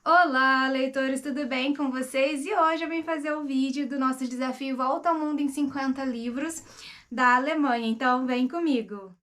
Olá, leitores, tudo bem com vocês? E hoje eu vim fazer o vídeo do nosso desafio Volta ao Mundo em 50 livros da Alemanha, então vem comigo!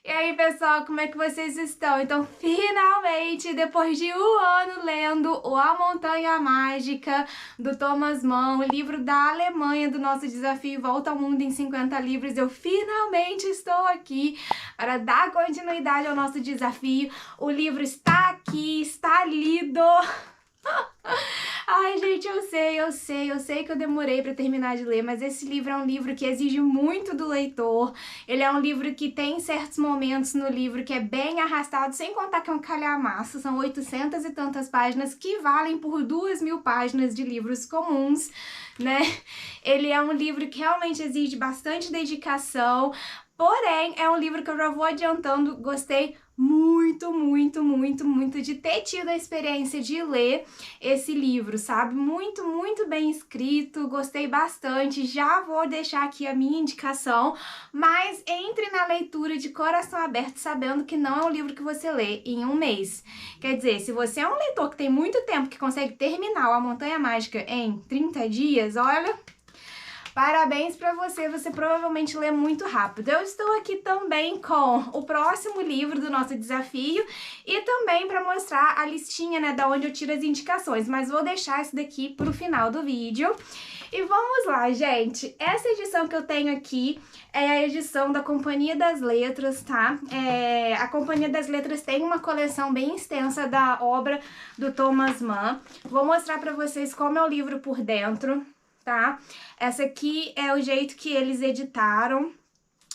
E aí, pessoal, como é que vocês estão? Então, finalmente, depois de um ano lendo o A Montanha Mágica, do Thomas Mann, o livro da Alemanha do nosso desafio Volta ao Mundo em 50 livros, eu finalmente estou aqui para dar continuidade ao nosso desafio. O livro está aqui, está lido. Ai, gente, eu sei que eu demorei pra terminar de ler, mas esse livro é um livro que exige muito do leitor. Ele é um livro que tem certos momentos no livro que é bem arrastado, sem contar que é um calhamaço, são 800 e tantas páginas que valem por 2.000 páginas de livros comuns, né? Ele é um livro que realmente exige bastante dedicação, porém, é um livro que eu já vou adiantando, gostei muito de ter tido a experiência de ler esse livro, sabe? Muito bem escrito, gostei bastante, já vou deixar aqui a minha indicação, mas entre na leitura de coração aberto, sabendo que não é um livro que você lê em um mês. Quer dizer, se você é um leitor que tem muito tempo, que consegue terminar A Montanha Mágica em 30 dias, olha... Parabéns pra você, você provavelmente lê muito rápido. Eu estou aqui também com o próximo livro do nosso desafio e também para mostrar a listinha, né, da onde eu tiro as indicações, mas vou deixar isso daqui pro final do vídeo. E vamos lá, gente. Essa edição que eu tenho aqui é a edição da Companhia das Letras, tá? A Companhia das Letras tem uma coleção bem extensa da obra do Thomas Mann. Vou mostrar pra vocês como é o livro por dentro, tá? Essa aqui é o jeito que eles editaram.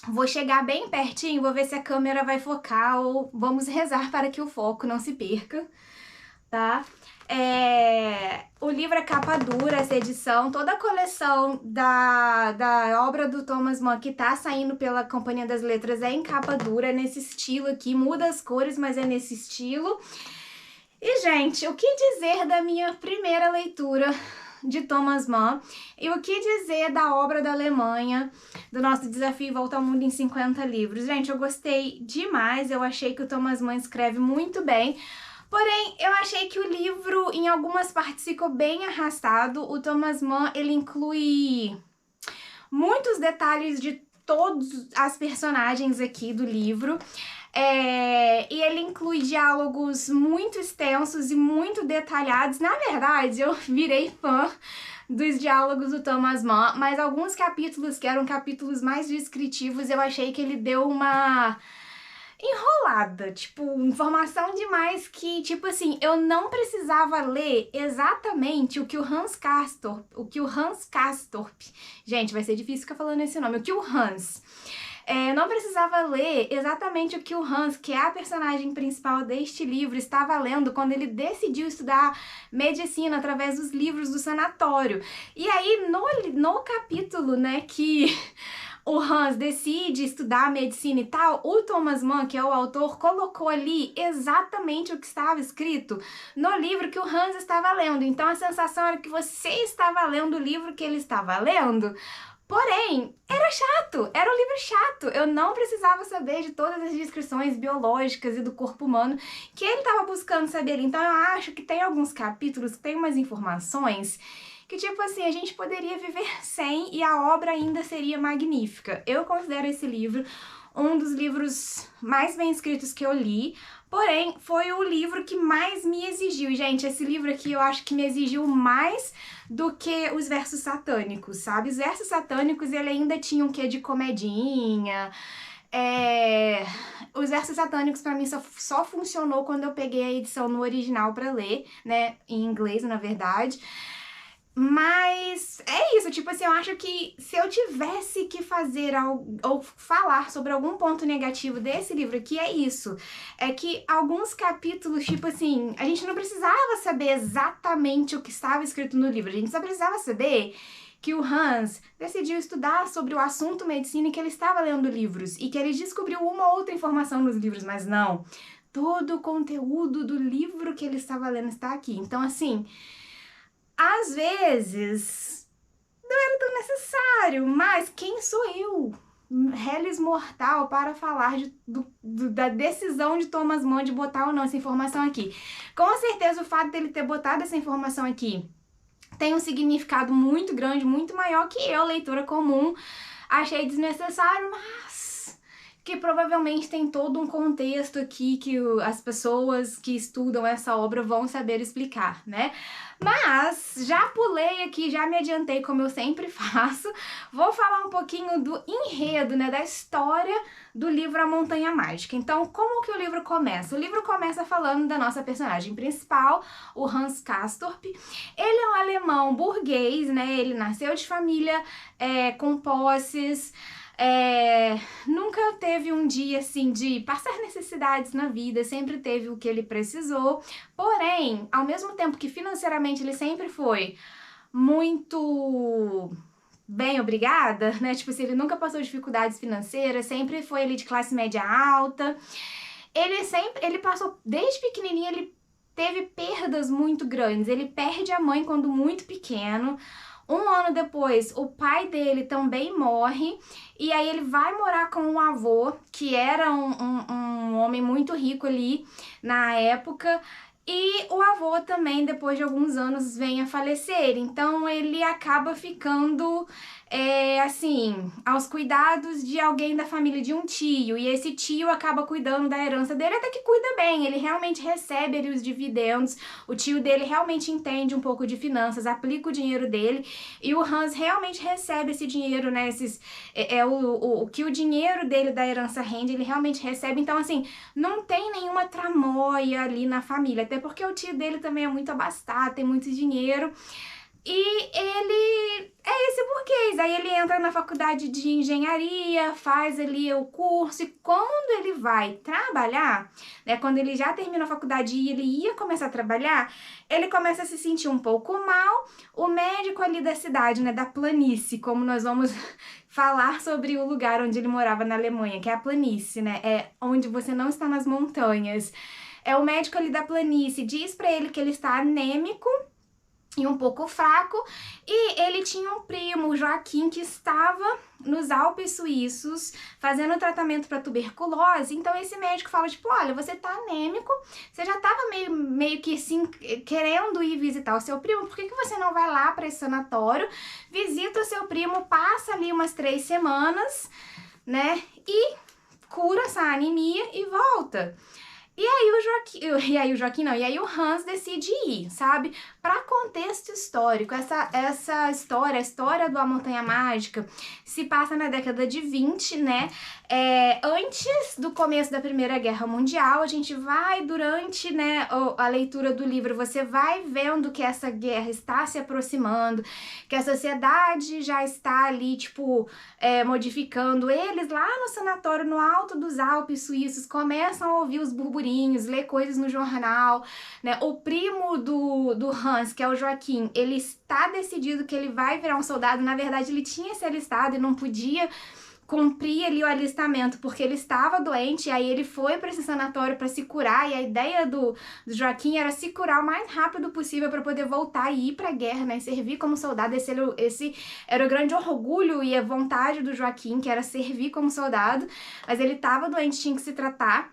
Vou chegar bem pertinho, vou ver se a câmera vai focar ou vamos rezar para que o foco não se perca, tá? O livro é capa dura, essa edição, toda a coleção da obra do Thomas Mann que tá saindo pela Companhia das Letras é em capa dura, é nesse estilo aqui, muda as cores, mas é nesse estilo. E, gente, o que dizer da minha primeira leitura de Thomas Mann e o que dizer da obra da Alemanha, do nosso desafio Volta ao Mundo em 50 livros. Gente, eu gostei demais, eu achei que o Thomas Mann escreve muito bem, porém, eu achei que o livro, em algumas partes, ficou bem arrastado. O Thomas Mann, ele inclui muitos detalhes de todas as personagens aqui do livro, e ele inclui diálogos muito extensos e muito detalhados. Na verdade, eu virei fã dos diálogos do Thomas Mann, mas alguns capítulos que eram capítulos mais descritivos, eu achei que ele deu uma enrolada, tipo, informação demais que, tipo assim, eu não precisava ler exatamente o que o Hans Castorp, gente, vai ser difícil ficar falando esse nome, eu não precisava ler exatamente o que o Hans, que é a personagem principal deste livro, estava lendo quando ele decidiu estudar medicina através dos livros do sanatório. E aí, no capítulo, né, que o Hans decide estudar medicina e tal, o Thomas Mann, que é o autor, colocou ali exatamente o que estava escrito no livro que o Hans estava lendo. Então a sensação era que você estava lendo o livro que ele estava lendo. Porém, era um livro chato, eu não precisava saber de todas as descrições biológicas e do corpo humano que ele estava buscando saber. Então eu acho que tem alguns capítulos que tem umas informações que, tipo assim, a gente poderia viver sem e a obra ainda seria magnífica. Eu considero esse livro um dos livros mais bem escritos que eu li, porém, foi o livro que mais me exigiu. Gente, esse livro aqui eu acho que me exigiu mais do que os versos satânicos, sabe? Os versos satânicos, ele ainda tinha um quê de comedinha. Os versos satânicos pra mim só funcionou quando eu peguei a edição no original pra ler, né? Em inglês, na verdade. Mas é isso, tipo assim, eu acho que se eu tivesse que fazer ou falar sobre algum ponto negativo desse livro aqui, é isso. É que alguns capítulos, tipo assim, a gente não precisava saber exatamente o que estava escrito no livro, a gente só precisava saber que o Hans decidiu estudar sobre o assunto medicina e que ele estava lendo livros e que ele descobriu uma ou outra informação nos livros, mas não. Todo o conteúdo do livro que ele estava lendo está aqui. Então, assim, às vezes não era tão necessário, mas quem sou eu reles mortal para falar da decisão de Thomas Mann de botar ou não essa informação aqui. Com certeza o fato dele ter botado essa informação aqui tem um significado muito grande, muito maior que eu, leitora comum, achei desnecessário, mas que provavelmente tem todo um contexto aqui que as pessoas que estudam essa obra vão saber explicar, né? Mas já pulei aqui, já me adiantei como eu sempre faço, vou falar um pouquinho do enredo, né, da história do livro A Montanha Mágica. Então, como que o livro começa? O livro começa falando da nossa personagem principal, o Hans Castorp. Ele é um alemão burguês, né, ele nasceu de família com posses, nunca teve um dia assim de passar necessidades na vida, sempre teve o que ele precisou, porém, ao mesmo tempo que financeiramente ele sempre foi muito bem obrigada, né, tipo assim, ele nunca passou dificuldades financeiras, sempre foi ali de classe média alta, ele passou, desde pequenininho ele teve perdas muito grandes, ele perde a mãe quando muito pequeno. Um ano depois, o pai dele também morre, e aí ele vai morar com um avô, que era um homem muito rico ali na época, e o avô também, depois de alguns anos, vem a falecer. Então ele acaba ficando, assim, aos cuidados de alguém da família de um tio. E esse tio acaba cuidando da herança dele, até que cuida bem. Ele realmente recebe ali os dividendos. O tio dele realmente entende um pouco de finanças, aplica o dinheiro dele. E o Hans realmente recebe esse dinheiro, né? O que o dinheiro dele da herança rende, ele realmente recebe. Então, assim, não tem nenhuma tramóia ali na família. Até porque o tio dele também é muito abastado, tem muito dinheiro. E ele é esse burguês. Aí ele entra na faculdade de engenharia, faz ali o curso, e quando ele vai trabalhar, né, quando ele já terminou a faculdade e ele ia começar a trabalhar, ele começa a se sentir um pouco mal. O médico ali da cidade, né, da planície, como nós vamos falar sobre o lugar onde ele morava na Alemanha, que é a planície, né, é onde você não está nas montanhas. O médico ali da planície diz pra ele que ele está anêmico e um pouco fraco, e ele tinha um primo, o Joaquim, que estava nos Alpes suíços fazendo tratamento para tuberculose. Então esse médico fala, tipo, olha, você tá anêmico, você já tava meio que assim, querendo ir visitar o seu primo, por que você não vai lá para esse sanatório, visita o seu primo, passa ali umas 3 semanas, né, e cura essa anemia e volta. E aí o Hans decide ir, sabe? Para contexto histórico, essa história, a história do A Montanha Mágica, se passa na década de 20, né? Antes do começo da Primeira Guerra Mundial, a gente vai, durante, né, a leitura do livro, você vai vendo que essa guerra está se aproximando, que a sociedade já está ali, tipo, modificando. Eles lá no sanatório, no alto dos Alpes suíços, começam a ouvir os burburinhos, ler coisas no jornal, né? O primo do Hans, que é o Joaquim, ele está decidido que ele vai virar um soldado. Na verdade, ele tinha se alistado e não podia cumprir ali o alistamento porque ele estava doente, e aí ele foi para esse sanatório para se curar, e a ideia do Joaquim era se curar o mais rápido possível para poder voltar e ir para a guerra, né, servir como soldado. Esse era o grande orgulho e a vontade do Joaquim, que era servir como soldado, mas ele estava doente, tinha que se tratar.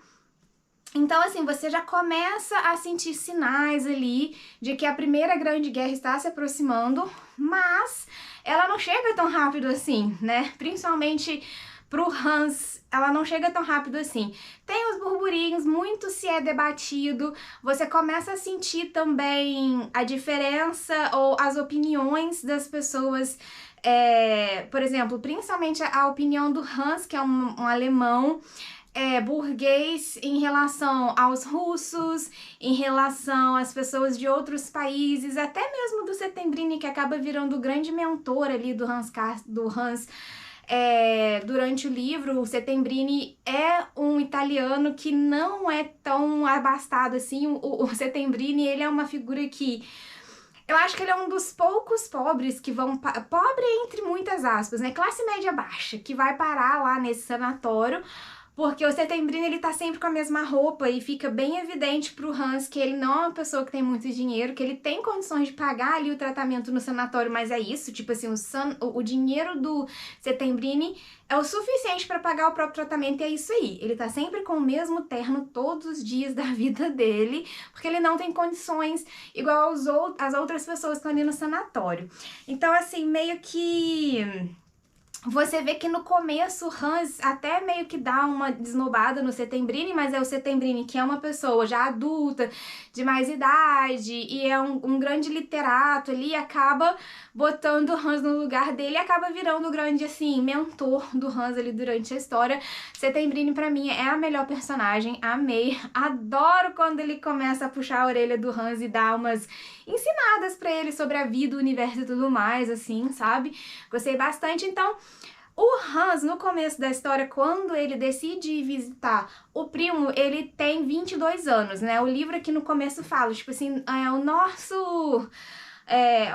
Então, assim, você já começa a sentir sinais ali de que a Primeira Grande Guerra está se aproximando, mas ela não chega tão rápido assim, né? Principalmente pro Hans, ela não chega tão rápido assim. Tem os burburinhos, muito se é debatido, você começa a sentir também a diferença ou as opiniões das pessoas. Por exemplo, principalmente a opinião do Hans, que é um alemão, burguês, em relação aos russos, em relação às pessoas de outros países, até mesmo do Settembrini, que acaba virando o grande mentor ali do Hans. Durante o livro. O Settembrini é um italiano que não é tão abastado assim. O Settembrini, ele é uma figura que eu acho que ele é um dos poucos pobres que vão... Pobre entre muitas aspas, né? Classe média baixa, que vai parar lá nesse sanatório Porque o Setembrino, ele tá sempre com a mesma roupa e fica bem evidente pro Hans que ele não é uma pessoa que tem muito dinheiro, que ele tem condições de pagar ali o tratamento no sanatório, mas é isso, tipo assim, o dinheiro do Setembrino é o suficiente pra pagar o próprio tratamento e é isso aí. Ele tá sempre com o mesmo terno todos os dias da vida dele, porque ele não tem condições igual as outras pessoas que estão ali no sanatório. Então, assim, meio que... Você vê que no começo o Hans até meio que dá uma desnobada no Setembrino, mas é o Setembrino que é uma pessoa já adulta, de mais idade, e é um grande literato ali, acaba botando o Hans no lugar dele e acaba virando o grande, assim, mentor do Hans ali durante a história. Setembrino, pra mim, é a melhor personagem, amei, adoro quando ele começa a puxar a orelha do Hans e dar umas ensinadas pra ele sobre a vida, o universo e tudo mais, assim, sabe? Gostei bastante, então... O Hans, no começo da história, quando ele decide ir visitar o primo, ele tem 22 anos, né? O livro aqui no começo fala, tipo assim, o nosso...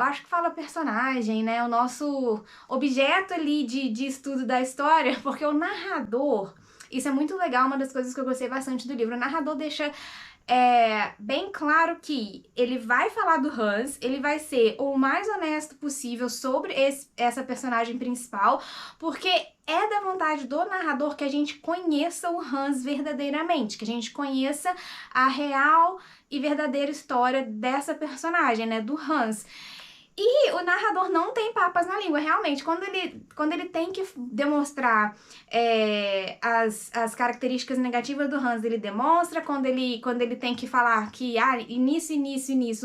eu acho que fala personagem, né? O nosso objeto ali de estudo da história, porque o narrador... Isso é muito legal, uma das coisas que eu gostei bastante do livro. O narrador deixa... bem claro que ele vai falar do Hans, ele vai ser o mais honesto possível sobre essa personagem principal, porque é da vontade do narrador que a gente conheça o Hans verdadeiramente, que a gente conheça a real e verdadeira história dessa personagem, né, do Hans. E o narrador não tem papas na língua, realmente. Quando ele tem que demonstrar as características negativas do Hans, ele demonstra. Quando ele tem que falar que nisso,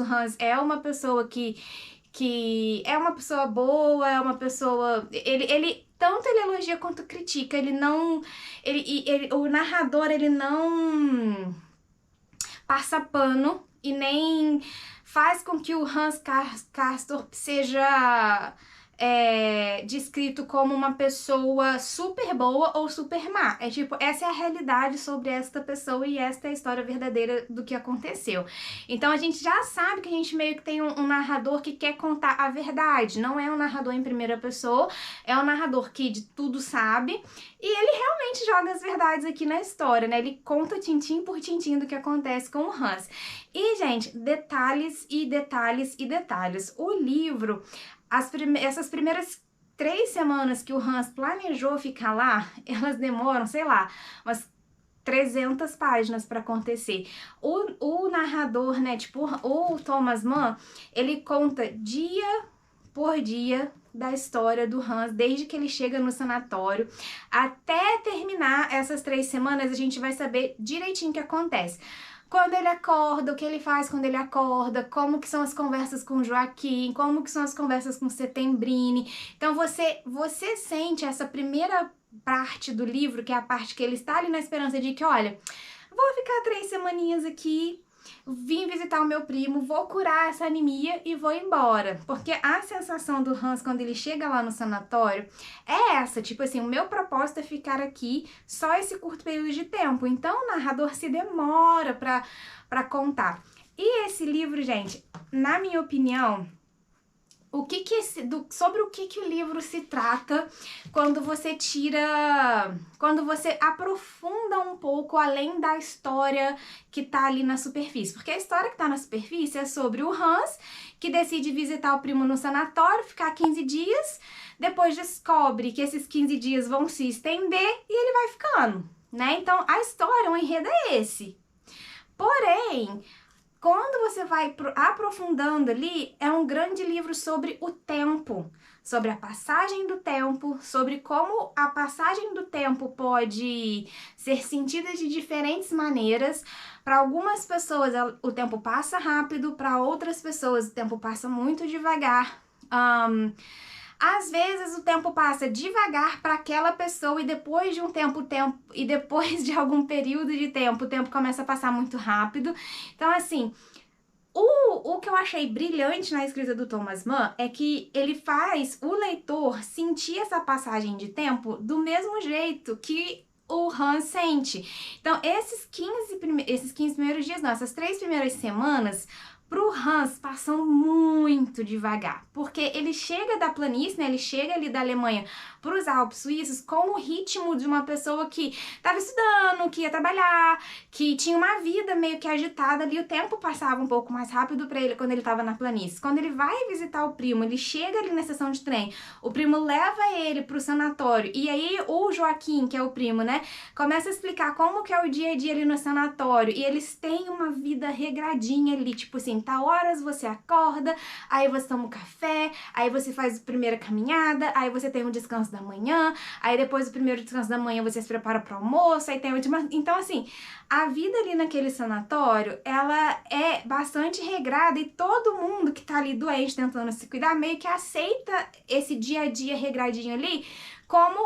o Hans é uma pessoa que é uma pessoa boa, é uma pessoa... Tanto ele elogia quanto critica, ele não... o narrador, ele não passa pano e nem... faz com que o Hans Castorp seja descrito como uma pessoa super boa ou super má. É tipo, essa é a realidade sobre esta pessoa e esta é a história verdadeira do que aconteceu. Então a gente já sabe que a gente meio que tem um narrador que quer contar a verdade. Não é um narrador em primeira pessoa, é um narrador que de tudo sabe e ele realmente joga as verdades aqui na história, né? Ele conta tintim por tintim do que acontece com o Hans. E, gente, detalhes e detalhes e detalhes. O livro, essas primeiras 3 semanas que o Hans planejou ficar lá, elas demoram, sei lá, umas 300 páginas para acontecer. O narrador, né, tipo, o Thomas Mann, ele conta dia por dia da história do Hans, desde que ele chega no sanatório até terminar essas 3 semanas, a gente vai saber direitinho o que acontece. Quando ele acorda, o que ele faz quando ele acorda, como que são as conversas com o Joaquim, como que são as conversas com o Setembrino. Então você sente essa primeira parte do livro, que é a parte que ele está ali na esperança de que, olha, vou ficar 3 semaninhas aqui, vim visitar o meu primo, vou curar essa anemia e vou embora. Porque a sensação do Hans quando ele chega lá no sanatório é essa, tipo assim, o meu propósito é ficar aqui só esse curto período de tempo. Então o narrador se demora pra contar. E esse livro, gente, na minha opinião... sobre o que o livro se trata quando você aprofunda um pouco além da história que tá ali na superfície. Porque a história que tá na superfície é sobre o Hans, que decide visitar o primo no sanatório, ficar 15 dias, depois descobre que esses 15 dias vão se estender e ele vai ficando, né? Então, a história, o enredo é esse. Porém... quando você vai aprofundando ali, é um grande livro sobre o tempo, sobre a passagem do tempo, sobre como a passagem do tempo pode ser sentida de diferentes maneiras. Para algumas pessoas o tempo passa rápido, para outras pessoas o tempo passa muito devagar. Às vezes o tempo passa devagar para aquela pessoa e depois de um e depois de algum período de tempo, o tempo começa a passar muito rápido. Então, assim, o que eu achei brilhante na escrita do Thomas Mann é que ele faz o leitor sentir essa passagem de tempo do mesmo jeito que o Hans sente. Então, esses 15 primeiros dias, não, essas 3 primeiras semanas Pro Hans, passam muito devagar, porque ele chega da planície, né? Ele chega ali da Alemanha para os Alpes suíços com o ritmo de uma pessoa que estava estudando, que ia trabalhar, que tinha uma vida meio que agitada ali. O tempo passava um pouco mais rápido para ele quando ele estava na planície. Quando ele vai visitar o primo, ele chega ali na estação de trem, o primo leva ele pro sanatório, e aí o Joaquim, que é o primo, né, começa a explicar como que é o dia a dia ali no sanatório, e eles têm uma vida regradinha ali, tipo assim, tal horas você acorda, aí você toma um café, aí você faz a primeira caminhada, aí você tem um descanso da manhã, aí depois do primeiro descanso da manhã você se prepara para o almoço, aí tem o último... Então, assim, a vida ali naquele sanatório, ela é bastante regrada e todo mundo que tá ali doente tentando se cuidar meio que aceita esse dia a dia regradinho ali como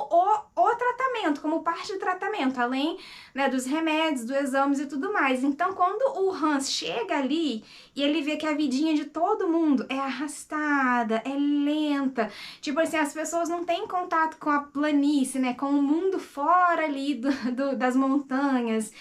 o tratamento, como parte do tratamento, além, né, dos remédios, dos exames e tudo mais. Então, quando o Hans chega ali e ele vê que a vidinha de todo mundo é arrastada, é lenta, tipo assim, as pessoas não têm contato com a planície, né, com o mundo fora ali das montanhas,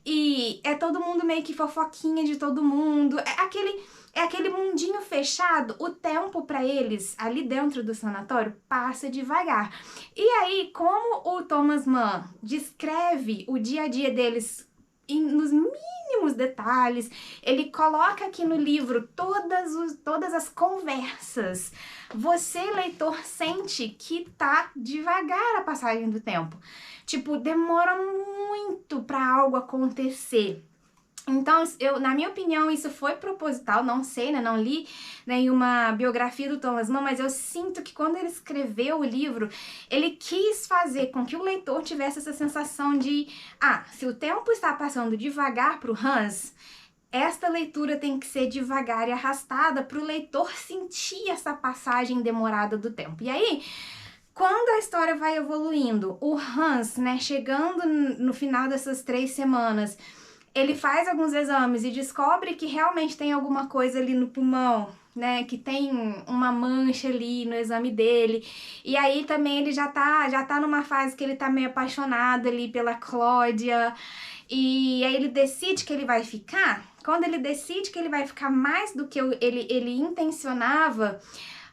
e é todo mundo meio que fofoquinha de todo mundo, é aquele mundinho fechado. O tempo para eles ali dentro do sanatório passa devagar. E aí, como o Thomas Mann descreve o dia a dia deles nos mínimos detalhes, ele coloca aqui no livro todas as conversas. Você, leitor, sente que tá devagar a passagem do tempo. Tipo, demora muito para algo acontecer. Então, na minha opinião, isso foi proposital, não sei, né, não li nenhuma biografia do Thomas Mann, mas eu sinto que quando ele escreveu o livro, ele quis fazer com que o leitor tivesse essa sensação de, se o tempo está passando devagar para o Hans, esta leitura tem que ser devagar e arrastada para o leitor sentir essa passagem demorada do tempo. E aí, quando a história vai evoluindo, o Hans, né, chegando no final dessas 3 semanas, ele faz alguns exames e descobre que realmente tem alguma coisa ali no pulmão, né, que tem uma mancha ali no exame dele, e aí também ele já tá numa fase que ele tá meio apaixonado ali pela Cláudia, e aí ele decide que ele vai ficar. Quando ele decide que ele vai ficar mais do que ele intencionava,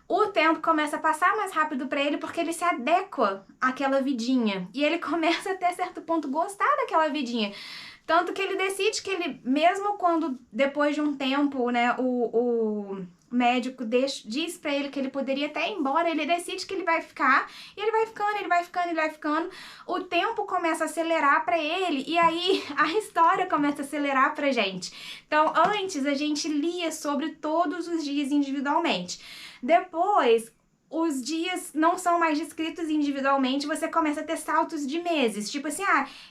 o tempo começa a passar mais rápido pra ele porque ele se adequa àquela vidinha, e ele começa até certo ponto gostar daquela vidinha. Tanto que ele decide que ele, mesmo quando depois de um tempo, né, o médico diz pra ele que ele poderia até ir embora, ele decide que ele vai ficar, e ele vai ficando, o tempo começa a acelerar pra ele, e aí a história começa a acelerar pra gente. Então, antes a gente lia sobre todos os dias individualmente. Depois, os dias não são mais descritos individualmente, você começa a ter saltos de meses, tipo assim,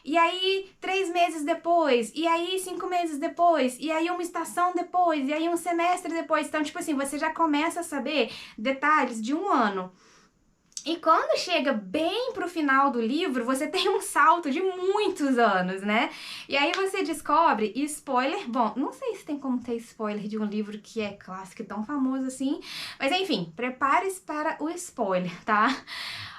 e aí 3 meses depois, e aí 5 meses depois, e aí uma estação depois, e aí um semestre depois. Então, tipo assim, você já começa a saber detalhes de um ano. E quando chega bem pro final do livro, você tem um salto de muitos anos, né? E aí você descobre, e spoiler, bom, não sei se tem como ter spoiler de um livro que é clássico e tão famoso assim, mas enfim, prepare-se para o spoiler, tá?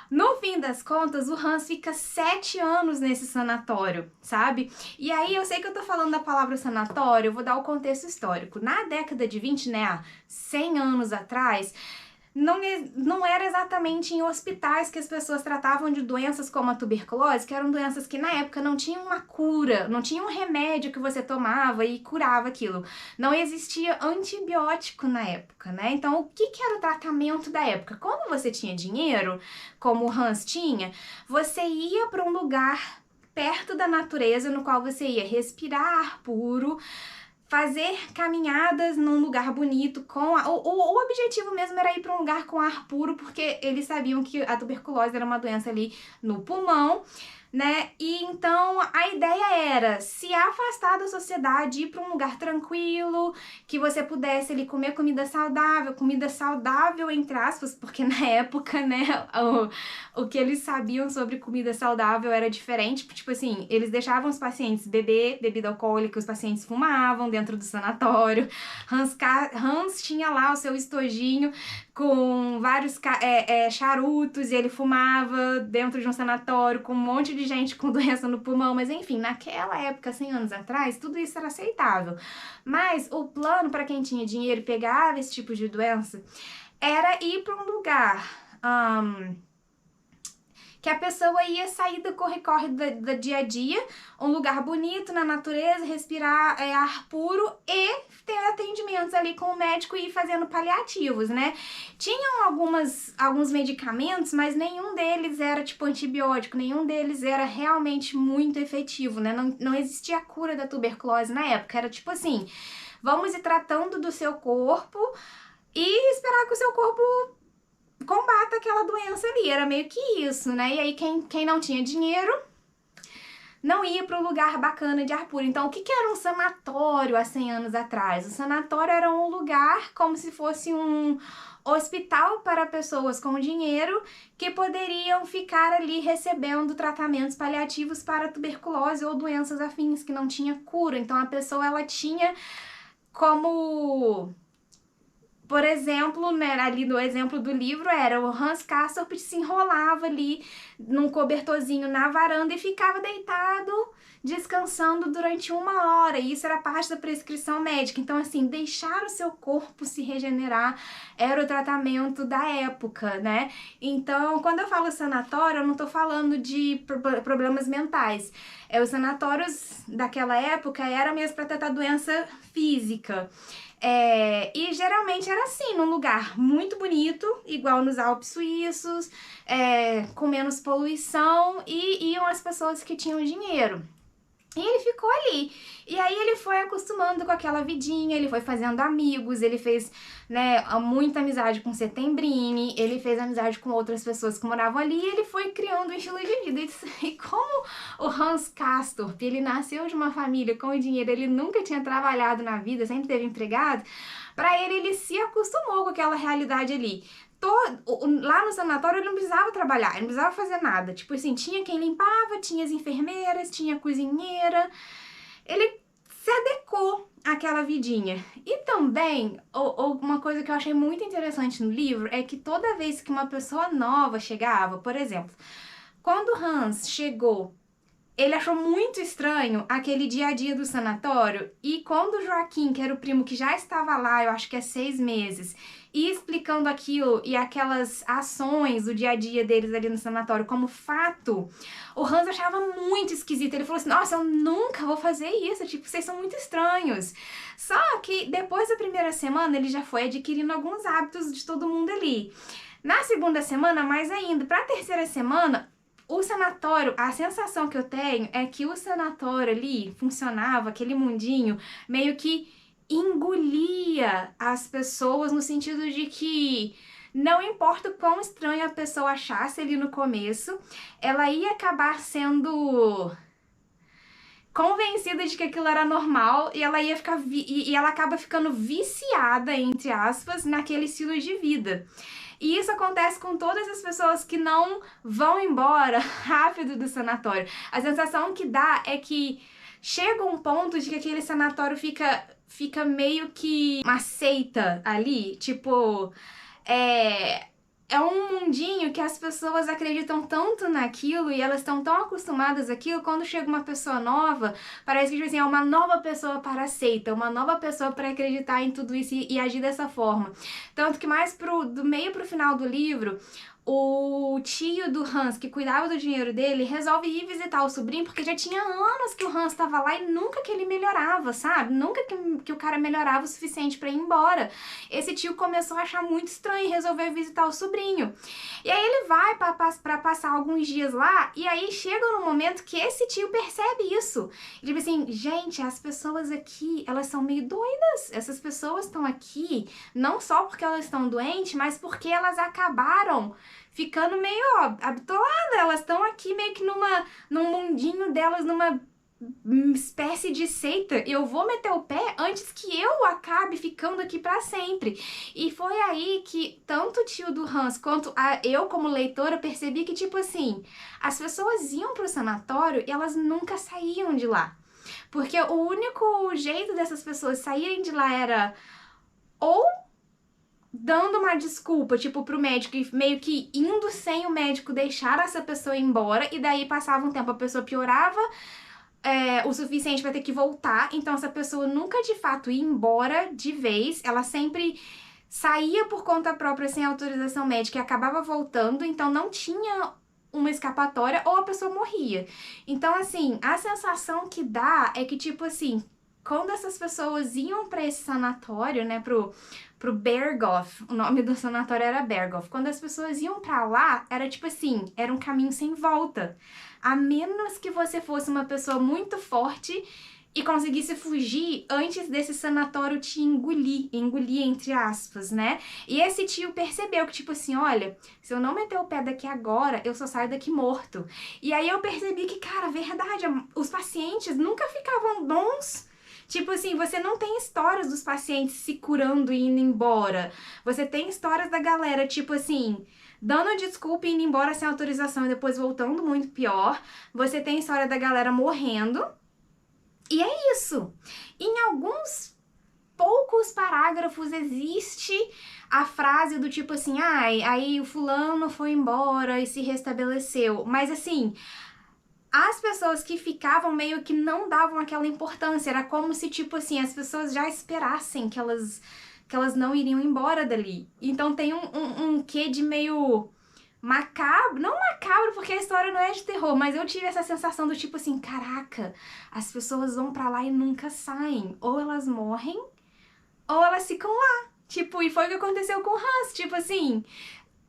No fim das contas, o Hans fica 7 anos nesse sanatório, sabe? E aí, eu sei que eu tô falando da palavra sanatório, eu vou dar o contexto histórico. Na década de 20, né, há 100 anos atrás, não era exatamente em hospitais que as pessoas tratavam de doenças como a tuberculose, que eram doenças que na época não tinham uma cura, não tinha um remédio que você tomava e curava aquilo. Não existia antibiótico na época, né? Então, o que era o tratamento da época? Quando você tinha dinheiro, como o Hans tinha, você ia para um lugar perto da natureza, no qual você ia respirar ar puro, fazer caminhadas num lugar bonito o objetivo mesmo era ir para um lugar com ar puro, porque eles sabiam que a tuberculose era uma doença ali no pulmão, né? E então a ideia era se afastar da sociedade, ir para um lugar tranquilo, que você pudesse ali comer comida saudável entre aspas, porque na época, né, o que eles sabiam sobre comida saudável era diferente, tipo assim, eles deixavam os pacientes beber bebida alcoólica, os pacientes fumavam dentro do sanatório. Hans tinha lá o seu estojinho com vários charutos, e ele fumava dentro de um sanatório com um monte de gente com doença no pulmão, mas enfim, naquela época, 100 anos atrás, tudo isso era aceitável. Mas o plano para quem tinha dinheiro e pegava esse tipo de doença era ir para um lugar que a pessoa ia sair do corre-corre do dia a dia, um lugar bonito na natureza, respirar ar puro e ter atendimentos ali com o médico e ir fazendo paliativos, né? Tinham alguns medicamentos, mas nenhum deles era tipo antibiótico, nenhum deles era realmente muito efetivo, né? Não existia cura da tuberculose na época, era tipo assim, vamos ir tratando do seu corpo e esperar que o seu corpo combata aquela doença ali, era meio que isso, né? E aí quem não tinha dinheiro não ia para um lugar bacana de ar puro. Então, o que era um sanatório há 100 anos atrás? O sanatório era um lugar como se fosse um hospital para pessoas com dinheiro que poderiam ficar ali recebendo tratamentos paliativos para tuberculose ou doenças afins que não tinha cura. Então, a pessoa ela tinha como... Por exemplo, né, ali no exemplo do livro era o Hans Castorp se enrolava ali num cobertorzinho na varanda e ficava deitado, descansando durante 1 hora. E isso era parte da prescrição médica. Então, assim, deixar o seu corpo se regenerar era o tratamento da época, né? Então, quando eu falo sanatório, eu não tô falando de problemas mentais. Os sanatórios daquela época eram mesmo para tratar doença física. E geralmente era assim, num lugar muito bonito, igual nos Alpes suíços, com menos poluição, e iam as pessoas que tinham dinheiro. E ele ficou ali. E aí ele foi acostumando com aquela vidinha, ele foi fazendo amigos, ele fez, né, muita amizade com Settembrini, ele fez amizade com outras pessoas que moravam ali, e ele foi criando um estilo de vida. E como o Hans Castorp, ele nasceu de uma família com dinheiro, ele nunca tinha trabalhado na vida, sempre teve empregado, pra ele se acostumou com aquela realidade ali. Lá no sanatório ele não precisava trabalhar, ele não precisava fazer nada. Tipo assim, tinha quem limpava, tinha as enfermeiras, tinha a cozinheira. Ele se adequou àquela vidinha. E também, uma coisa que eu achei muito interessante no livro é que toda vez que uma pessoa nova chegava, por exemplo, quando Hans chegou, ele achou muito estranho aquele dia a dia do sanatório, e quando o Joaquim, que era o primo que já estava lá, eu acho que 6 meses, e explicando aquilo e aquelas ações do dia a dia deles ali no sanatório como fato, o Hans achava muito esquisito. Ele falou assim, nossa, eu nunca vou fazer isso, tipo, vocês são muito estranhos. Só que depois da primeira semana ele já foi adquirindo alguns hábitos de todo mundo ali. Na segunda semana, mais ainda. Pra terceira semana, o sanatório, a sensação que eu tenho é que o sanatório ali funcionava, aquele mundinho, meio que engolia as pessoas no sentido de que não importa o quão estranho a pessoa achasse ali no começo, ela ia acabar sendo convencida de que aquilo era normal e ela ia ficar e ela acaba ficando viciada, entre aspas, naquele estilo de vida. E isso acontece com todas as pessoas que não vão embora rápido do sanatório. A sensação que dá é que chega um ponto de que aquele sanatório fica meio que uma seita ali, tipo, é um mundinho que as pessoas acreditam tanto naquilo e elas estão tão acostumadas àquilo, quando chega uma pessoa nova, parece que tipo assim, é uma nova pessoa para a seita, uma nova pessoa para acreditar em tudo isso e agir dessa forma. Tanto que mais do meio pro final do livro, o tio do Hans, que cuidava do dinheiro dele, resolve ir visitar o sobrinho, porque já tinha anos que o Hans estava lá e nunca que ele melhorava, sabe? Nunca que o cara melhorava o suficiente para ir embora. Esse tio começou a achar muito estranho e resolveu visitar o sobrinho. E aí ele vai para passar alguns dias lá, e aí chega no momento que esse tio percebe isso. Ele diz assim, gente, as pessoas aqui, elas são meio doidas. Essas pessoas estão aqui não só porque elas estão doentes, mas porque elas acabaram ficando meio, habitoladas. Elas estão aqui meio que num mundinho delas, numa espécie de seita. Eu vou meter o pé antes que eu acabe ficando aqui pra sempre. E foi aí que tanto o tio do Hans quanto eu como leitora percebi que, tipo assim, as pessoas iam pro sanatório e elas nunca saíam de lá. Porque o único jeito dessas pessoas saírem de lá era ou dando uma desculpa, tipo, pro médico e meio que indo sem o médico deixar essa pessoa ir embora, e daí passava um tempo, a pessoa piorava o suficiente pra ter que voltar, então essa pessoa nunca de fato ia embora de vez, ela sempre saía por conta própria sem autorização médica e acabava voltando, então não tinha uma escapatória ou a pessoa morria. Então, assim, a sensação que dá é que, tipo assim, quando essas pessoas iam pra esse sanatório, né, pro Berghoff, o nome do sanatório era Berghoff, quando as pessoas iam pra lá, era tipo assim, era um caminho sem volta. A menos que você fosse uma pessoa muito forte e conseguisse fugir antes desse sanatório te engolir entre aspas, né? E esse tio percebeu que, tipo assim, olha, se eu não meter o pé daqui agora, eu só saio daqui morto. E aí eu percebi que, cara, verdade, os pacientes nunca ficavam bons. Tipo assim, você não tem histórias dos pacientes se curando e indo embora. Você tem histórias da galera, tipo assim, dando desculpa e indo embora sem autorização e depois voltando muito pior. Você tem história da galera morrendo. E é isso. Em alguns poucos parágrafos existe a frase do tipo assim, ai, aí o fulano foi embora e se restabeleceu. Mas assim, as pessoas que ficavam meio que não davam aquela importância. Era como se, tipo assim, as pessoas já esperassem que elas não iriam embora dali. Então tem um quê de meio macabro, não macabro porque a história não é de terror, mas eu tive essa sensação do tipo assim, caraca, as pessoas vão pra lá e nunca saem, ou elas morrem, ou elas ficam lá, tipo, e foi o que aconteceu com o Hans, tipo assim,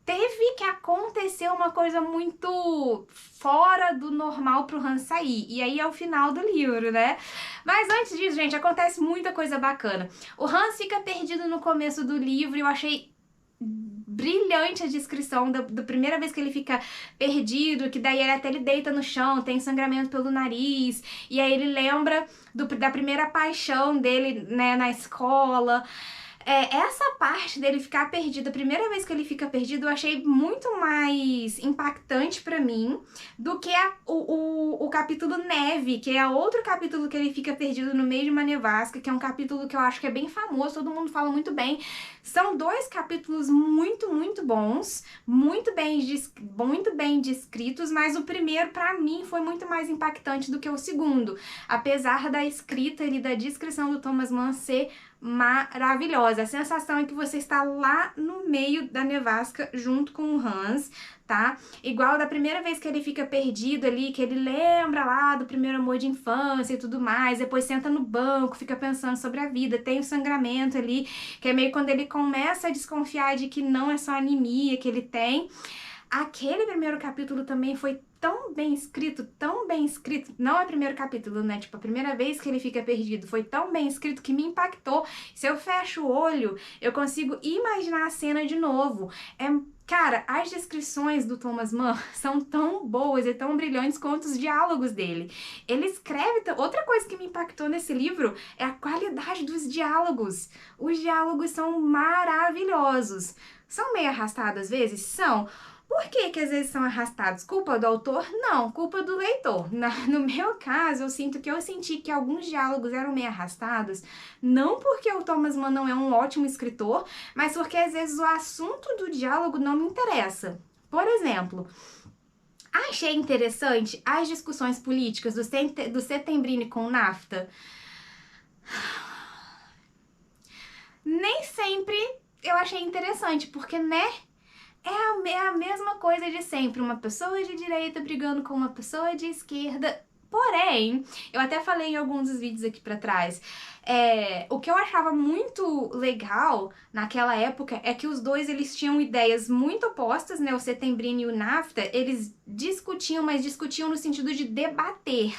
teve que acontecer uma coisa muito fora do normal pro Hans sair, e aí é o final do livro, né? Mas antes disso, gente, acontece muita coisa bacana. O Hans fica perdido no começo do livro e eu achei brilhante a descrição da primeira vez que ele fica perdido, que daí ele deita no chão, tem sangramento pelo nariz, e aí ele lembra da primeira paixão dele, né, na escola. Essa parte dele ficar perdido, a primeira vez que ele fica perdido, eu achei muito mais impactante pra mim do que o capítulo Neve, que é outro capítulo que ele fica perdido no meio de uma nevasca, que é um capítulo que eu acho que é bem famoso, todo mundo fala muito bem. São dois capítulos muito, muito bons, muito bem descritos, mas o primeiro, pra mim, foi muito mais impactante do que o segundo, apesar da escrita e da descrição do Thomas Mann ser maravilhosa. A sensação é que você está lá no meio da nevasca junto com o Hans, tá? Igual da primeira vez que ele fica perdido ali, que ele lembra lá do primeiro amor de infância e tudo mais, depois senta no banco, fica pensando sobre a vida, tem o sangramento ali, que é meio quando ele começa a desconfiar de que não é só anemia que ele tem. Aquele primeiro capítulo também foi tão bem escrito, não é o primeiro capítulo, né, tipo, a primeira vez que ele fica perdido, foi tão bem escrito que me impactou. Se eu fecho o olho, eu consigo imaginar a cena de novo. Cara, as descrições do Thomas Mann são tão boas e tão brilhantes quanto os diálogos dele. Ele escreve... Outra coisa que me impactou nesse livro é a qualidade dos diálogos. Os diálogos são maravilhosos. São meio arrastados às vezes? São. Por que que às vezes são arrastados? Culpa do autor? Não, culpa do leitor. No meu caso, eu senti que alguns diálogos eram meio arrastados, não porque o Thomas Mann não é um ótimo escritor, mas porque às vezes o assunto do diálogo não me interessa. Por exemplo, achei interessante as discussões políticas do Settembrini com o NAFTA. Nem sempre eu achei interessante, porque, né? É a mesma coisa de sempre, uma pessoa de direita brigando com uma pessoa de esquerda. Porém, eu até falei em alguns dos vídeos aqui pra trás, o que eu achava muito legal naquela época é que os dois, eles tinham ideias muito opostas, né, o Settembrini e o NAFTA, eles discutiam, mas discutiam no sentido de debater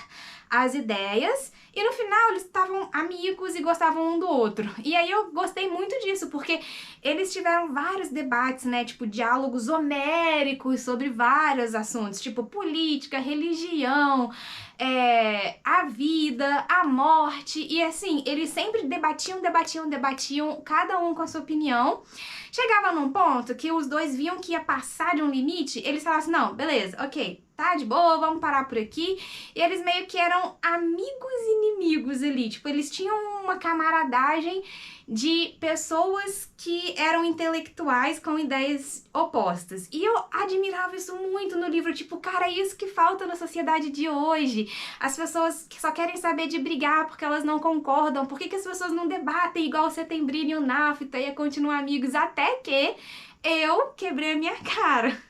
as ideias, e no final eles estavam amigos e gostavam um do outro. E aí eu gostei muito disso, porque eles tiveram vários debates, né, tipo diálogos homéricos sobre vários assuntos, tipo política, religião, a vida, a morte, e assim, eles sempre debatiam, cada um com a sua opinião. Chegava num ponto que os dois viam que ia passar de um limite, eles falavam assim, não, beleza, ok, tá de boa, vamos parar por aqui. E eles meio que eram amigos e inimigos ali, tipo, eles tinham uma camaradagem de pessoas que eram intelectuais com ideias opostas. E eu admirava isso muito no livro, tipo, cara, é isso que falta na sociedade de hoje. As pessoas que só querem saber de brigar porque elas não concordam. Por que as pessoas não debatem igual o Setembrino e o Nafta e continuam amigos? Até que eu quebrei a minha cara.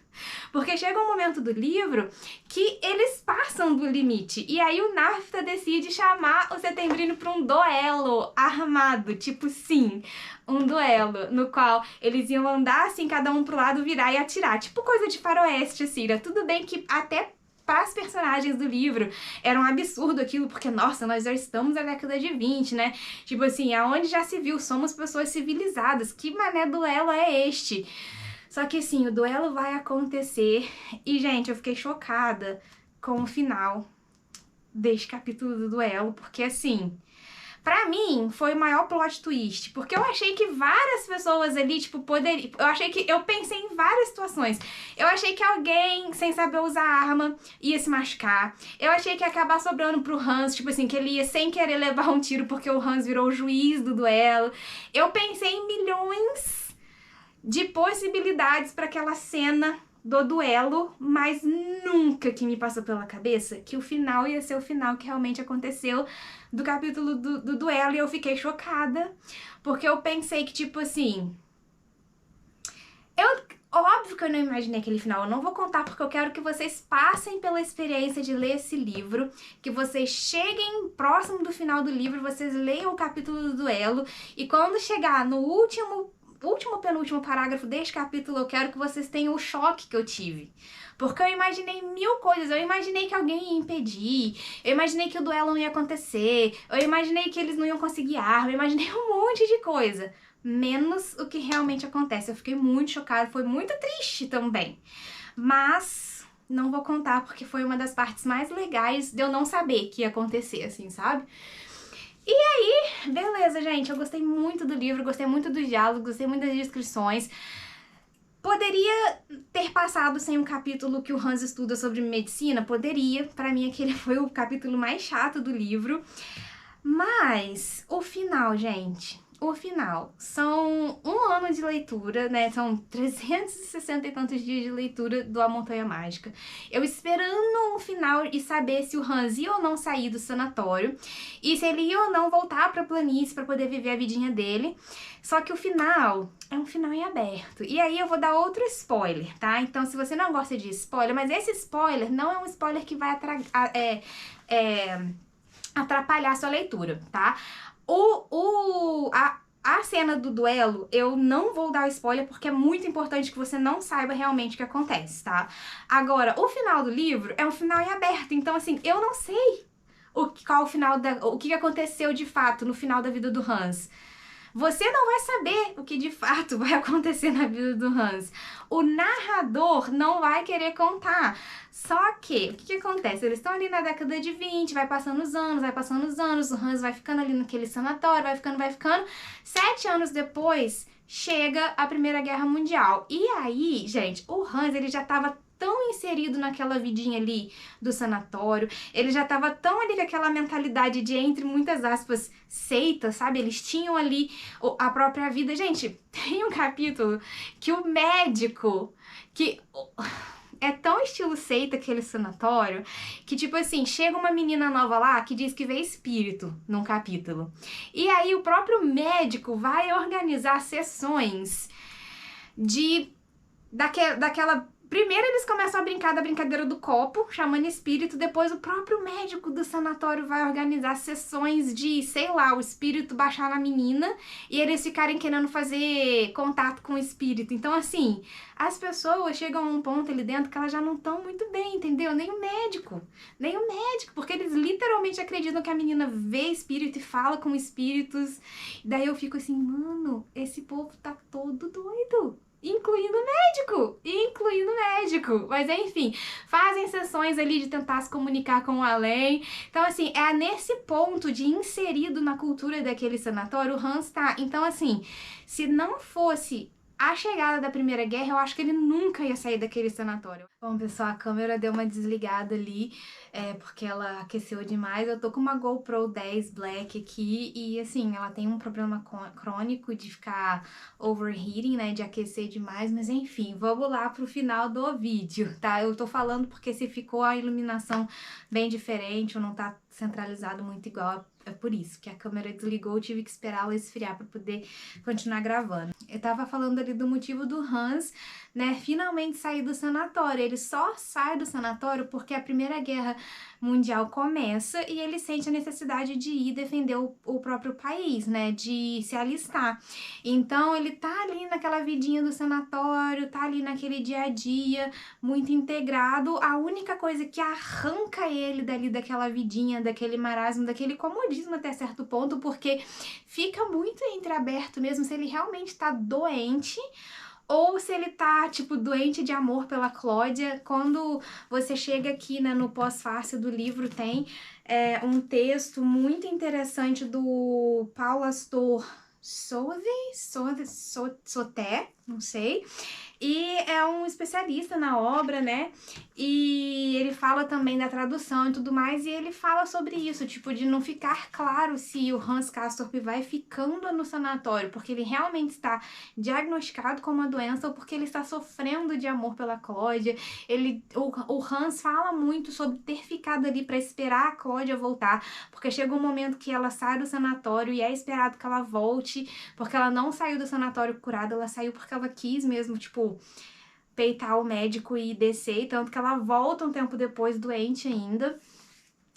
Porque chega um momento do livro que eles passam do limite. E aí o Nafta decide chamar o Setembrino para um duelo armado. Tipo, sim, um duelo no qual eles iam andar assim, cada um pro lado, virar e atirar. Tipo coisa de faroeste, assim, né? Tudo bem que até para as personagens do livro era um absurdo aquilo, porque, nossa, nós já estamos na década de 20, né? Tipo assim, aonde já se viu, somos pessoas civilizadas. Que mané duelo é este? Só que assim, o duelo vai acontecer e, gente, eu fiquei chocada com o final deste capítulo do duelo, porque assim, pra mim foi o maior plot twist, porque eu achei que várias pessoas ali, tipo, poderiam, eu pensei em várias situações. Eu achei que alguém, sem saber usar arma, ia se machucar. Eu achei que ia acabar sobrando pro Hans, tipo assim, que ele ia sem querer levar um tiro porque o Hans virou o juiz do duelo. Eu pensei em milhões de possibilidades para aquela cena do duelo, mas nunca que me passou pela cabeça que o final ia ser o final que realmente aconteceu do capítulo do duelo, e eu fiquei chocada, porque eu pensei que, tipo assim, óbvio que eu não imaginei aquele final, eu não vou contar porque eu quero que vocês passem pela experiência de ler esse livro, que vocês cheguem próximo do final do livro, vocês leiam o capítulo do duelo, e quando chegar no penúltimo parágrafo deste capítulo, eu quero que vocês tenham o choque que eu tive. Porque eu imaginei mil coisas, eu imaginei que alguém ia impedir, eu imaginei que o duelo não ia acontecer, eu imaginei que eles não iam conseguir arma, eu imaginei um monte de coisa. Menos o que realmente acontece. Eu fiquei muito chocada, foi muito triste também. Mas não vou contar porque foi uma das partes mais legais de eu não saber que ia acontecer, assim, sabe? E aí, beleza, gente, eu gostei muito do livro, gostei muito dos diálogos, gostei muito das descrições. Poderia ter passado sem um capítulo que o Hans estuda sobre medicina? Poderia, pra mim aquele foi o capítulo mais chato do livro. Mas o final, gente, o final, são um ano de leitura, né, são 360 e tantos dias de leitura do A Montanha Mágica. Eu esperando um final e saber se o Hans ia ou não sair do sanatório, e se ele ia ou não voltar pra planície pra poder viver a vidinha dele. Só que o final é um final em aberto. E aí eu vou dar outro spoiler, tá? Então se você não gosta de spoiler, mas esse spoiler não é um spoiler que vai atrapalhar a sua leitura, tá? A cena do duelo, eu não vou dar spoiler porque é muito importante que você não saiba realmente o que acontece, tá? Agora, o final do livro é um final em aberto, então assim, eu não sei o que aconteceu de fato no final da vida do Hans. Você não vai saber o que de fato vai acontecer na vida do Hans. O narrador não vai querer contar. Só que, o que acontece? Eles estão ali na década de 20, vai passando os anos, o Hans vai ficando ali naquele sanatório, vai ficando. 7 anos depois, chega a Primeira Guerra Mundial. E aí, gente, o Hans, ele já tava tão inserido naquela vidinha ali do sanatório, ele já tava tão ali com aquela mentalidade de, entre muitas aspas, seita, sabe? Eles tinham ali a própria vida. Gente, tem um capítulo que o médico, que é tão estilo seita aquele sanatório, que tipo assim, chega uma menina nova lá que diz que vê espírito num capítulo. E aí o próprio médico vai organizar sessões daquela. Primeiro eles começam a brincar da brincadeira do copo, chamando espírito, depois o próprio médico do sanatório vai organizar sessões de, sei lá, o espírito baixar na menina e eles ficarem querendo fazer contato com o espírito. Então, assim, as pessoas chegam a um ponto ali dentro que elas já não estão muito bem, entendeu? Nem o médico, porque eles literalmente acreditam que a menina vê espírito e fala com espíritos. Daí eu fico assim, mano, esse povo tá todo doido. Incluindo o médico, mas enfim, fazem sessões ali de tentar se comunicar com o além. Então assim, é nesse ponto de inserido na cultura daquele sanatório o Hans tá. Então assim, se não fosse a chegada da Primeira Guerra, eu acho que ele nunca ia sair daquele sanatório. Bom, pessoal, a câmera deu uma desligada ali, porque ela aqueceu demais. Eu tô com uma GoPro 10 Black aqui e, assim, ela tem um problema crônico de ficar overheating, né, de aquecer demais, mas enfim, vamos lá pro final do vídeo, tá? Eu tô falando porque se ficou a iluminação bem diferente ou não tá centralizado muito igual, é por isso que a câmera desligou, eu tive que esperar ela esfriar para poder continuar gravando. Eu tava falando ali do motivo do Hans, né, finalmente sair do sanatório. Ele só sai do sanatório porque a Primeira Guerra Mundial começa e ele sente a necessidade de ir defender o próprio país, né, de se alistar. Então ele tá ali naquela vidinha do sanatório, tá ali naquele dia a dia, muito integrado. A única coisa que arranca ele dali daquela vidinha, daquele marasmo, daquele comodismo até certo ponto, porque fica muito entreaberto mesmo se ele realmente tá doente ou se ele tá, tipo, doente de amor pela Cláudia. Quando você chega aqui, né, no pós-fácil do livro, tem um texto muito interessante do Paulo Astor Sauté, não sei, e é um especialista na obra, né, e ele fala também da tradução e tudo mais, e ele fala sobre isso, tipo, de não ficar claro se o Hans Castorp vai ficando no sanatório porque ele realmente está diagnosticado com uma doença ou porque ele está sofrendo de amor pela Cláudia. O Hans fala muito sobre ter ficado ali para esperar a Cláudia voltar, porque chega um momento que ela sai do sanatório e é esperado que ela volte, porque ela não saiu do sanatório curada, ela saiu porque ela quis mesmo, tipo, peitar o médico e descer, tanto que ela volta um tempo depois doente ainda.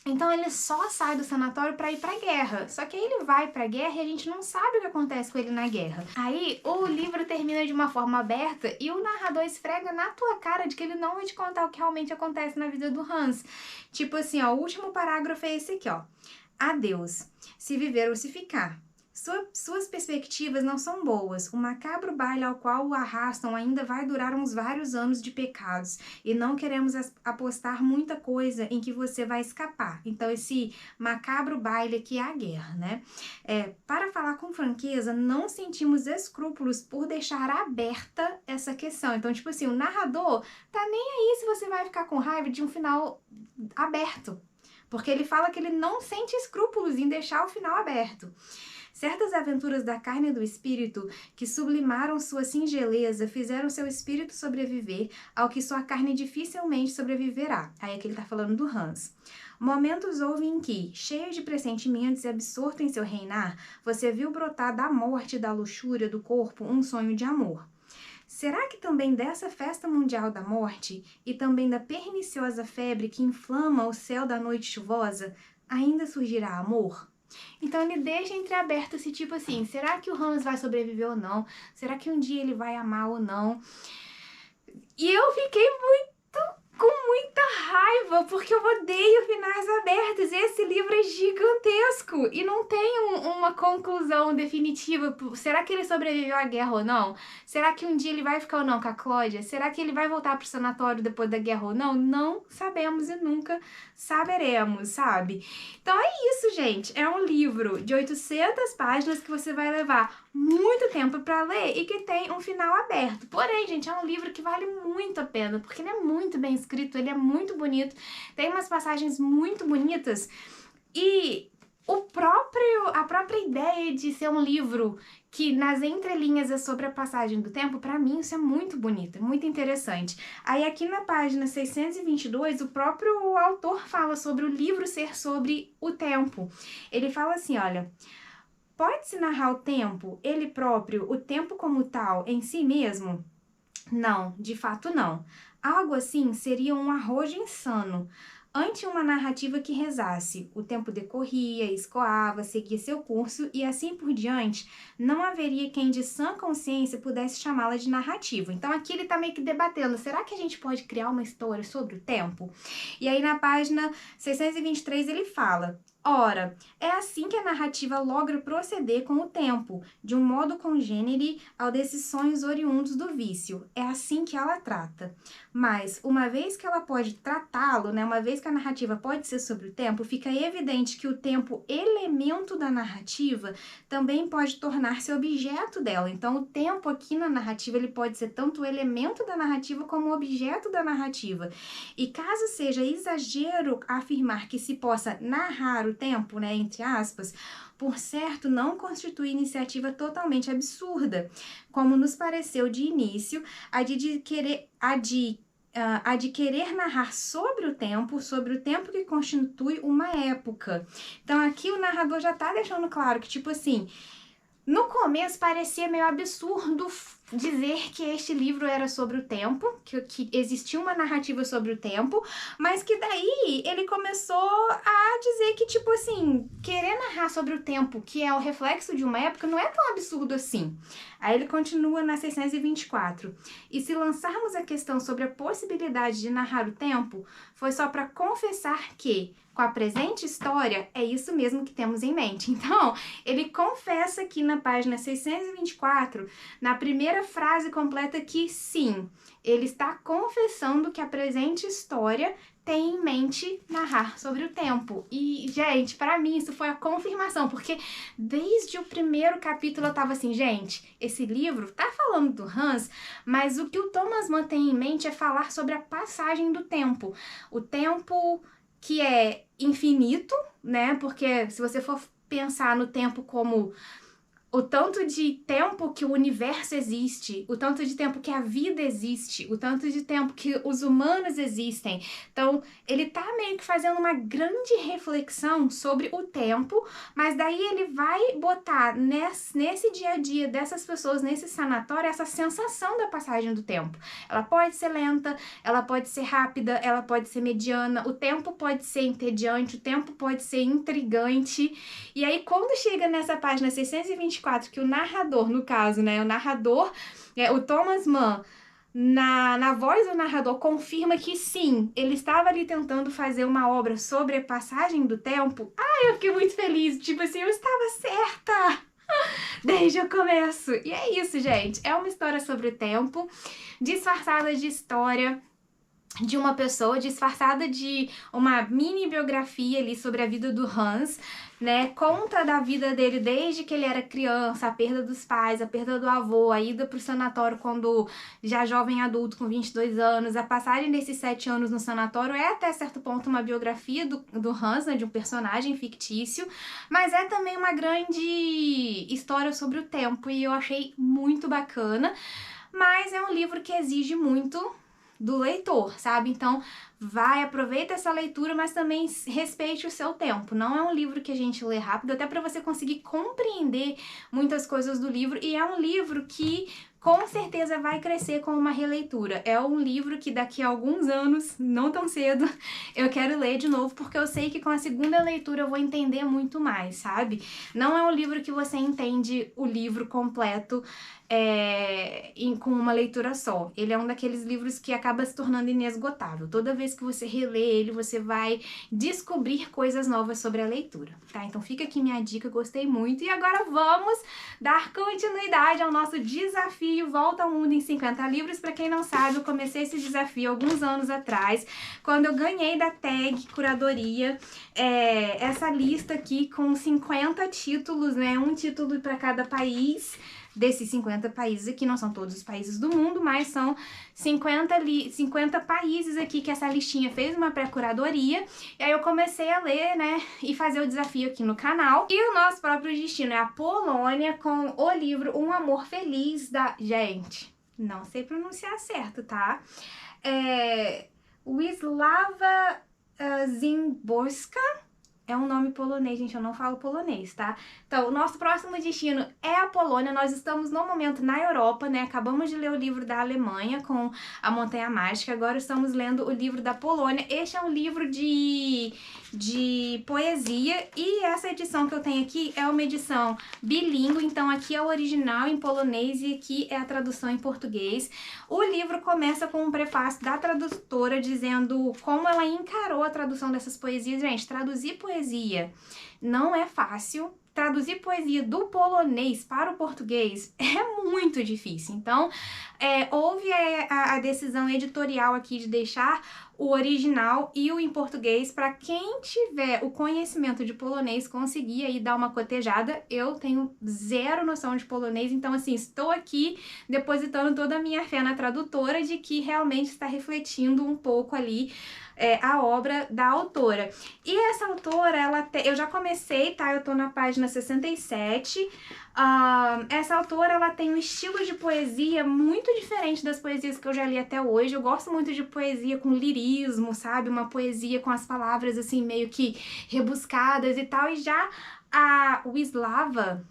Então ele só sai do sanatório pra ir pra guerra. Só que aí ele vai pra guerra e a gente não sabe o que acontece com ele na guerra. Aí o livro termina de uma forma aberta e o narrador esfrega na tua cara de que ele não vai te contar o que realmente acontece na vida do Hans. Tipo assim, ó, o último parágrafo é esse aqui, ó. Adeus, se viver ou se ficar. Suas perspectivas não são boas. O macabro baile ao qual o arrastam ainda vai durar uns vários anos de pecados. E não queremos apostar muita coisa em que você vai escapar. Então, esse macabro baile aqui é a guerra, né? Para falar com franqueza, não sentimos escrúpulos por deixar aberta essa questão. Então, tipo assim, o narrador tá nem aí se você vai ficar com raiva de um final aberto. Porque ele fala que ele não sente escrúpulos em deixar o final aberto. Certas aventuras da carne e do espírito que sublimaram sua singeleza fizeram seu espírito sobreviver ao que sua carne dificilmente sobreviverá. Aí aqui ele tá falando do Hans. Momentos houve em que, cheio de pressentimentos e absorto em seu reinar, você viu brotar da morte e da luxúria do corpo um sonho de amor. Será que também dessa festa mundial da morte e também da perniciosa febre que inflama o céu da noite chuvosa, ainda surgirá amor? Então ele deixa entreaberto esse tipo assim, será que o Hans vai sobreviver ou não? Será que um dia ele vai amar ou não? E eu fiquei com muita raiva, porque eu odeio finais abertos. Esse livro é gigantesco e não tem uma conclusão definitiva. Será que ele sobreviveu à guerra ou não? Será que um dia ele vai ficar ou não com a Cláudia? Será que ele vai voltar pro sanatório depois da guerra ou não? Não sabemos e nunca saberemos, sabe? Então é isso, gente. É um livro de 800 páginas que você vai levar muito tempo para ler e que tem um final aberto. Porém, gente, é um livro que vale muito a pena, porque ele é muito bem escrito, ele é muito bonito, tem umas passagens muito bonitas e a própria ideia de ser um livro que nas entrelinhas é sobre a passagem do tempo, pra mim isso é muito bonito, é muito interessante. Aí aqui na página 622, o próprio autor fala sobre o livro ser sobre o tempo. Ele fala assim, olha: pode-se narrar o tempo, ele próprio, o tempo como tal, em si mesmo? Não, de fato não. Algo assim seria um arrojo insano. Ante uma narrativa que rezasse, o tempo decorria, escoava, seguia seu curso e assim por diante, não haveria quem de sã consciência pudesse chamá-la de narrativa. Então aqui ele tá meio que debatendo, será que a gente pode criar uma história sobre o tempo? E aí na página 623 ele fala: Ora, é assim que a narrativa logra proceder com o tempo, de um modo congênere ao desses sonhos oriundos do vício. É assim que ela trata. Mas, uma vez que ela pode tratá-lo, né, uma vez que a narrativa pode ser sobre o tempo, fica evidente que o tempo, elemento da narrativa, também pode tornar-se objeto dela. Então, o tempo aqui na narrativa, ele pode ser tanto o elemento da narrativa como o objeto da narrativa. E caso seja exagero afirmar que se possa narrar o tempo, né, entre aspas, por certo, não constitui iniciativa totalmente absurda, como nos pareceu de início, a de querer narrar sobre o tempo que constitui uma época. Então aqui o narrador já tá deixando claro que, tipo assim, no começo parecia meio absurdo dizer que este livro era sobre o tempo, que existia uma narrativa sobre o tempo, mas que daí ele começou a dizer que, tipo assim, querer narrar sobre o tempo, que é o reflexo de uma época, não é tão absurdo assim. Aí ele continua na 624. E se lançarmos a questão sobre a possibilidade de narrar o tempo, foi só para confessar que, com a presente história, é isso mesmo que temos em mente. Então, ele confessa aqui na página 624, na primeira frase completa, que sim, ele está confessando que a presente história tem em mente narrar sobre o tempo. E, gente, para mim isso foi a confirmação, porque desde o primeiro capítulo eu tava assim, gente, esse livro tá falando do Hans, mas o que o Thomas Mann tem em mente é falar sobre a passagem do tempo. O tempo que é infinito, né? Porque se você for pensar no tempo como o tanto de tempo que o universo existe, o tanto de tempo que a vida existe, o tanto de tempo que os humanos existem. Então, ele tá meio que fazendo uma grande reflexão sobre o tempo, mas daí ele vai botar nesse dia a dia dessas pessoas, nesse sanatório, essa sensação da passagem do tempo. Ela pode ser lenta, ela pode ser rápida, ela pode ser mediana, o tempo pode ser entediante, o tempo pode ser intrigante. E aí, quando chega nessa página 624, que o narrador, no caso, né, o Thomas Mann, na voz do narrador, confirma que sim, ele estava ali tentando fazer uma obra sobre a passagem do tempo. Eu fiquei muito feliz, tipo assim, eu estava certa desde o começo. E é isso, gente, é uma história sobre o tempo, disfarçada de história de uma pessoa, disfarçada de uma mini biografia ali sobre a vida do Hans, né? Conta da vida dele desde que ele era criança, a perda dos pais, a perda do avô, a ida pro sanatório quando já jovem adulto com 22 anos, a passagem desses 7 anos no sanatório. É até certo ponto uma biografia do Hans, né? De um personagem fictício, mas é também uma grande história sobre o tempo e eu achei muito bacana, mas é um livro que exige muito do leitor, sabe? Então, aproveita essa leitura, mas também respeite o seu tempo. Não é um livro que a gente lê rápido, até para você conseguir compreender muitas coisas do livro, e é um livro que com certeza vai crescer com uma releitura. É um livro que daqui a alguns anos, não tão cedo, eu quero ler de novo, porque eu sei que com a segunda leitura eu vou entender muito mais, sabe? Não é um livro que você entende o livro completo com uma leitura só. Ele é um daqueles livros que acaba se tornando inesgotável. Toda vez que você relê ele, você vai descobrir coisas novas sobre a leitura, tá? Então fica aqui minha dica, gostei muito. E agora vamos dar continuidade ao nosso desafio Volta ao Mundo em 50 Livros. Para quem não sabe, eu comecei esse desafio alguns anos atrás, quando eu ganhei da Tag Curadoria essa lista aqui com 50 títulos, né? Um título para cada país. Desses 50 países aqui, não são todos os países do mundo, mas são 50 países aqui que essa listinha fez uma pré-curadoria. E aí eu comecei a ler, né, e fazer o desafio aqui no canal. E o nosso próprio destino é a Polônia, com o livro Um Amor Feliz da... Gente, não sei pronunciar certo, tá? Wisława Szymborska. É um nome polonês, gente, eu não falo polonês, tá? Então, o nosso próximo destino é a Polônia. Nós estamos, no momento, na Europa, né? Acabamos de ler o livro da Alemanha, com A Montanha Mágica. Agora estamos lendo o livro da Polônia. Este é um livro de poesia, e essa edição que eu tenho aqui é uma edição bilíngue. Então, aqui é o original em polonês e aqui é a tradução em português. O livro começa com um prefácio da tradutora dizendo como ela encarou a tradução dessas poesias. Gente, traduzir poesia poesia não é fácil. Traduzir poesia do polonês para o português é muito difícil. Então, houve a decisão editorial aqui de deixar o original e o em português para quem tiver o conhecimento de polonês conseguir aí dar uma cotejada. Eu tenho zero noção de polonês, então assim, estou aqui depositando toda a minha fé na tradutora de que realmente está refletindo um pouco ali a obra da autora. E essa autora, eu já comecei, tá? Eu tô na página 67. Essa autora, ela tem um estilo de poesia muito diferente das poesias que eu já li até hoje. Eu gosto muito de poesia com lirismo, sabe? Uma poesia com as palavras, assim, meio que rebuscadas e tal. E já a Wisława...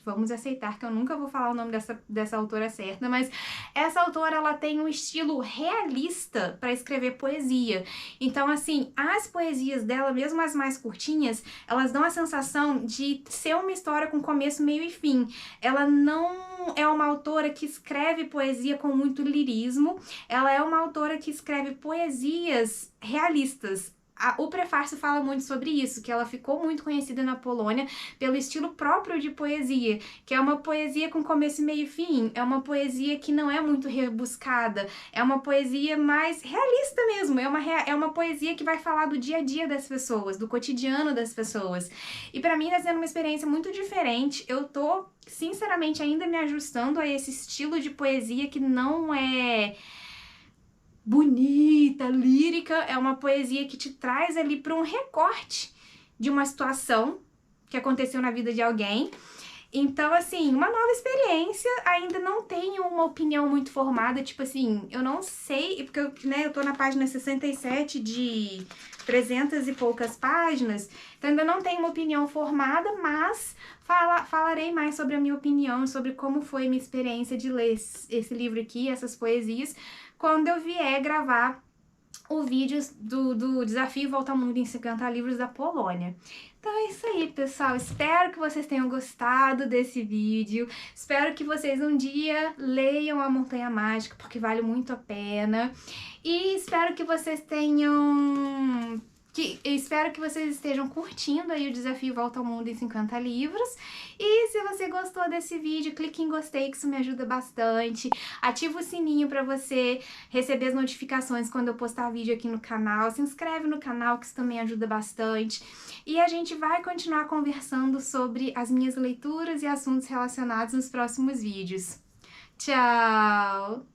Vamos aceitar que eu nunca vou falar o nome dessa autora certa, mas essa autora, ela tem um estilo realista para escrever poesia. Então, assim, as poesias dela, mesmo as mais curtinhas, elas dão a sensação de ser uma história com começo, meio e fim. Ela não é uma autora que escreve poesia com muito lirismo, ela é uma autora que escreve poesias realistas. O prefácio fala muito sobre isso, que ela ficou muito conhecida na Polônia pelo estilo próprio de poesia, que é uma poesia com começo, meio e fim, é uma poesia que não é muito rebuscada, é uma poesia mais realista mesmo, é uma poesia que vai falar do dia a dia das pessoas, do cotidiano das pessoas. E pra mim tá sendo uma experiência muito diferente. Eu tô, sinceramente, ainda me ajustando a esse estilo de poesia que não é bonita, lírica, é uma poesia que te traz ali para um recorte de uma situação que aconteceu na vida de alguém. Então, assim, uma nova experiência, ainda não tenho uma opinião muito formada, tipo assim, eu não sei, porque eu tô na página 67 de 300 e poucas páginas, então ainda não tenho uma opinião formada, mas falarei mais sobre a minha opinião, sobre como foi a minha experiência de ler esse livro aqui, essas poesias, quando eu vier gravar o vídeo do Desafio Volta ao Mundo em 50 Livros da Polônia. Então é isso aí, pessoal. Espero que vocês tenham gostado desse vídeo. Espero que vocês um dia leiam A Montanha Mágica, porque vale muito a pena. E espero que vocês tenham... espero que vocês estejam curtindo aí o Desafio Volta ao Mundo em 50 Livros. E se você gostou desse vídeo, clique em gostei, que isso me ajuda bastante. Ativa o sininho para você receber as notificações quando eu postar vídeo aqui no canal. Se inscreve no canal, que isso também ajuda bastante. E a gente vai continuar conversando sobre as minhas leituras e assuntos relacionados nos próximos vídeos. Tchau!